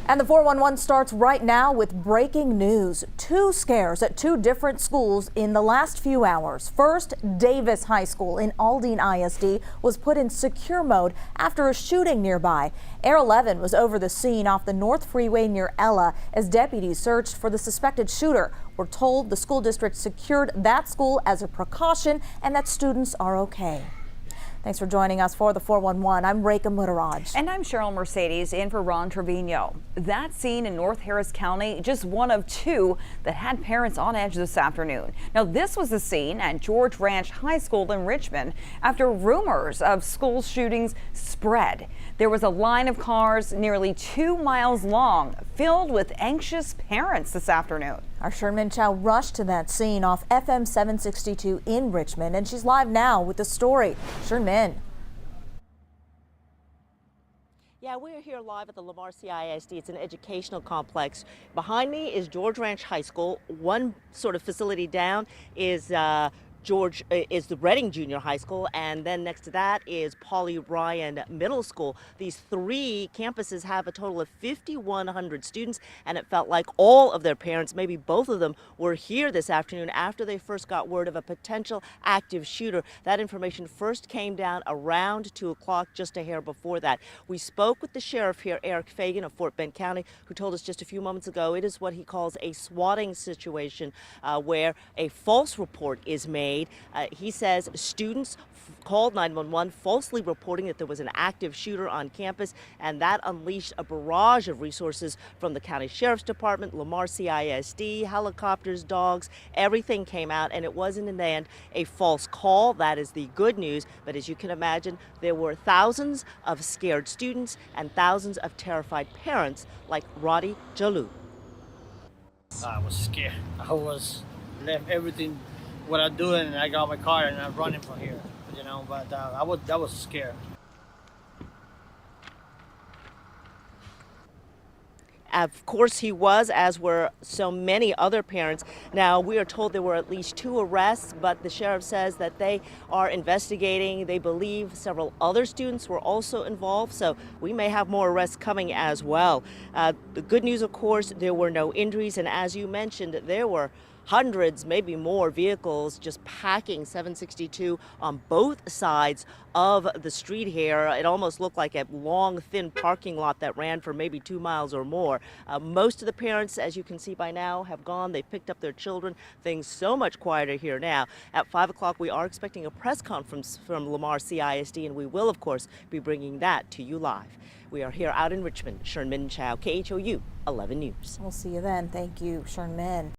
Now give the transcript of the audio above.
And the 411 starts right now with breaking news. Two scares at two different schools in the last few hours. First, Davis High School in Aldine ISD was put in secure mode after a shooting nearby. Air 11 was over the scene off the North Freeway near Ella as deputies searched for the suspected shooter. We're told the school district secured that school as a precaution and that students are okay. Thanks for joining us for the 411. I'm Reka Mutaraj. And I'm Cheryl Mercedes in for Ron Trevino. That scene in North Harris County, just one of two that had parents on edge this afternoon. Now, this was the scene at George Ranch High School in Richmond after rumors of school shootings spread. There was a line of cars nearly 2 miles long filled with anxious parents this afternoon. Our Sherman Chow rushed to that scene off FM 762 in Richmond, and she's live now with the story. Sherman. Yeah, we're here live at the Lamar CISD. It's an educational complex. Behind me is George Ranch High School. One sort of facility down is the Reading Junior High School, and then next to that is Polly Ryan Middle School. These three campuses have a total of 5,100 students, and it felt like all of their parents, maybe both of them, were here this afternoon after they first got word of a potential active shooter. That information first came down around 2 o'clock, just a hair before that. We spoke with the sheriff here, Eric Fagan of Fort Bend County, who told us just a few moments ago it is what he calls a swatting situation where a false report is made. He says students called 911 falsely reporting that there was an active shooter on campus, and that unleashed a barrage of resources from the county sheriff's department, Lamar CISD, helicopters, dogs, everything came out, and it wasn't in the end a false call. That is the good news. But as you can imagine, there were thousands of scared students and thousands of terrified parents like Roddy Jalou. I was scared. I was left everything what I'm doing, and I got my car and I'm running from here, but I was scared. Of course he was, as were so many other parents. Now, we are told there were at least 2 arrests, but the sheriff says that they are investigating. They believe several other students were also involved, so we may have more arrests coming as well. The good news, of course, there were no injuries, and as you mentioned, there were hundreds, maybe more vehicles just packing 762 on both sides of the street here. It almost looked like a long, thin parking lot that ran for maybe 2 miles or more. Most of the parents, as you can see by now, have gone. They picked up their children. Things so much quieter here now. At 5 o'clock, we are expecting a press conference from Lamar CISD, and we will, of course, be bringing that to you live. We are here out in Richmond. Sherman Chow, KHOU 11 News. We'll see you then. Thank you, Sherman.